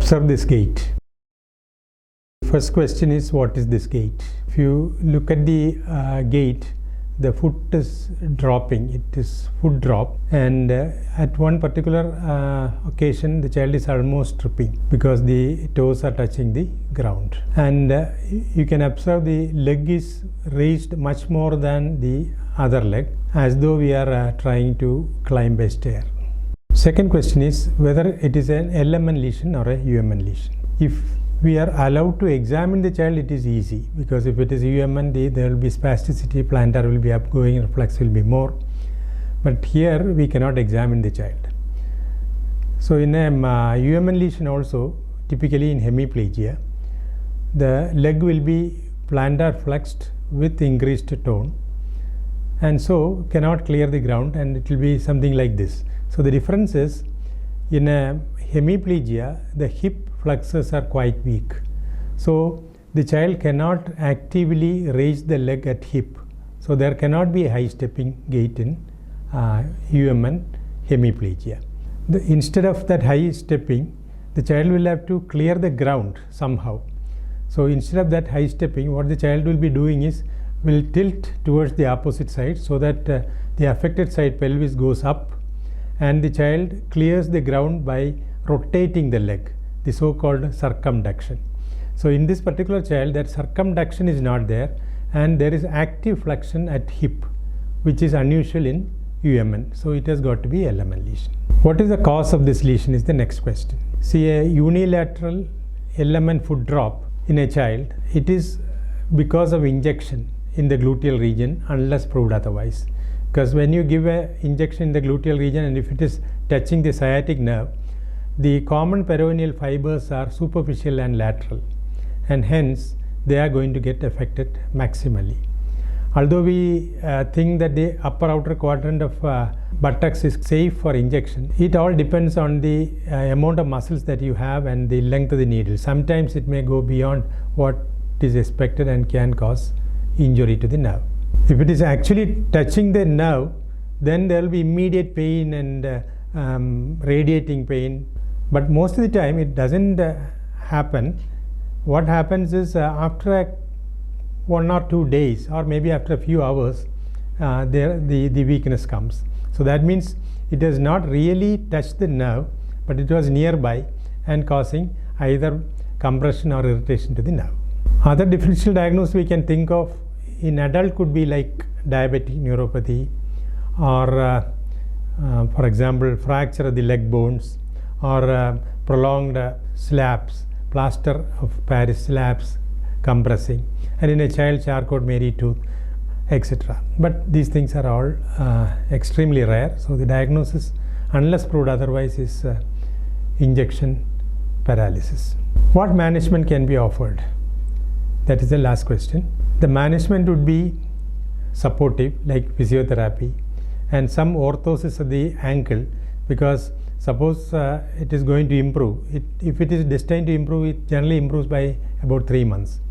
observe this gait. First question is, what is this gait? If you look at the gait, the foot is dropping, it is foot drop, and at one particular occasion the child is almost tripping because the toes are touching the ground, and you can observe the leg is raised much more than the other leg, as though we are trying to climb a stair. Second question is whether it is an LMN lesion or a UMN lesion. If we are allowed to examine the child, it is easy, because if it is UMN, there will be spasticity, plantar will be upgoing, reflex will be more. But here we cannot examine the child. So in a UMN lesion also, typically in hemiplegia, the leg will be plantar flexed with increased tone, and so cannot clear the ground, and it will be something like this. So the difference is, in a hemiplegia, the hip flexors are quite weak. So the child cannot actively raise the leg at hip. So there cannot be a high stepping gait in UMN hemiplegia. Instead of that high stepping, the child will have to clear the ground somehow. So instead of that high stepping, what the child will be doing is, will tilt towards the opposite side, so that the affected side pelvis goes up, and the child clears the ground by rotating the leg, the so-called circumduction. So in this particular child, that circumduction is not there, and there is active flexion at hip, which is unusual in UMN. So it has got to be LMN lesion. What is the cause of this lesion is the next question. See, a unilateral LMN foot drop in a child, it is because of injection in the gluteal region, unless proved otherwise. Because when you give an injection in the gluteal region, and if it is touching the sciatic nerve, the common peroneal fibers are superficial and lateral, and hence they are going to get affected maximally. Although we think that the upper outer quadrant of buttocks is safe for injection, it all depends on the amount of muscles that you have and the length of the needle. Sometimes it may go beyond what is expected and can cause injury to the nerve. If it is actually touching the nerve, then there will be immediate pain and radiating pain. But most of the time it doesn't happen. What happens is, after 1 or 2 days, or maybe after a few hours, the weakness comes. So that means it has not really touched the nerve, but it was nearby and causing either compression or irritation to the nerve. Other differential diagnosis we can think of in adult could be like diabetic neuropathy, or for example fracture of the leg bones, or prolonged slabs, plaster of Paris slabs compressing, and in a child Charcot-Marie tooth, etc. But these things are all extremely rare. So the diagnosis, unless proved otherwise, is injection paralysis. What management can be offered? That is the last question. The management would be supportive, like physiotherapy, and some orthosis of the ankle, because suppose it is going to improve. If it is destined to improve, it generally improves by about 3 months.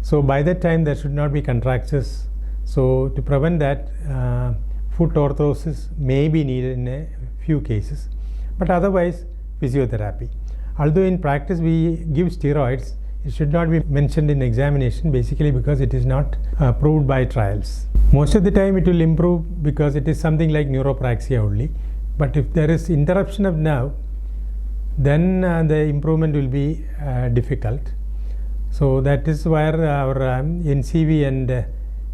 So by that time there should not be contractures. So to prevent that, foot orthosis may be needed in a few cases, but otherwise physiotherapy. Although in practice we give steroids, it should not be mentioned in examination, basically because it is not proved by trials. Most of the time it will improve because it is something like neuropraxia only. But if there is interruption of nerve, then the improvement will be difficult. So that is where our NCV and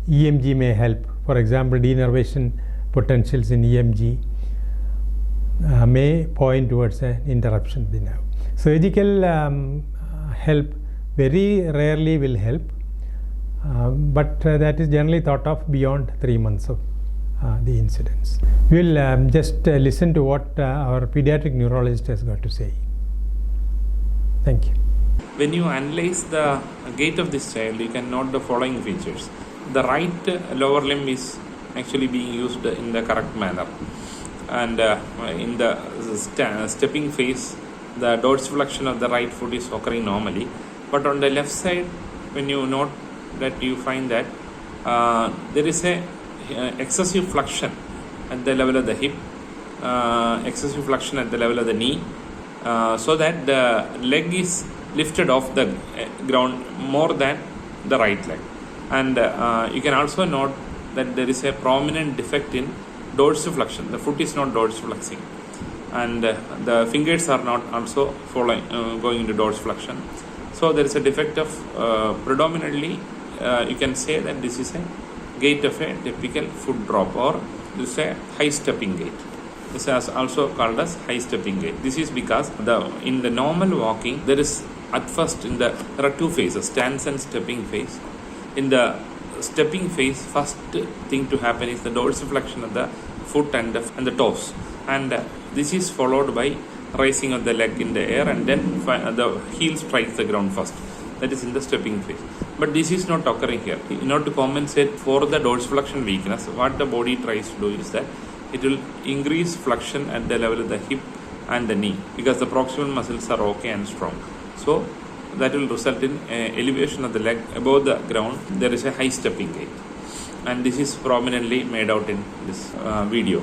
EMG may help. For example, denervation potentials in EMG may point towards an interruption of the nerve. Surgical help very rarely will help, but that is generally thought of beyond 3 months of the incidence. We will just listen to what our pediatric neurologist has got to say. Thank you. When you analyze the gait of this child, you can note the following features. The right lower limb is actually being used in the correct manner, and in the stepping phase, the dorsiflexion of the right foot is occurring normally. But on the left side, when you note that, you find that there is a excessive flexion at the level of the hip, excessive flexion at the level of the knee, so that the leg is lifted off the ground more than the right leg. And you can also note that there is a prominent defect in dorsiflexion. The foot is not dorsiflexing, and the fingers are not also going into dorsiflexion. So there is a defect of predominantly you can say that this is a gait of a typical foot drop, or this is a high stepping gait. This is also called as high stepping gait. This is because in the normal walking there is at first there are two phases, stance and stepping phase. In the stepping phase, first thing to happen is the dorsiflexion of the foot and the toes, and this is followed by raising of the leg in the air, and then the heel strikes the ground first. That is in the stepping phase. But this is not occurring here. In order to compensate for the dorsiflexion weakness, what the body tries to do is that it will increase flexion at the level of the hip and the knee, because the proximal muscles are okay and strong. So that will result in elevation of the leg above the ground. There is a high stepping gait, and this is prominently made out in this video.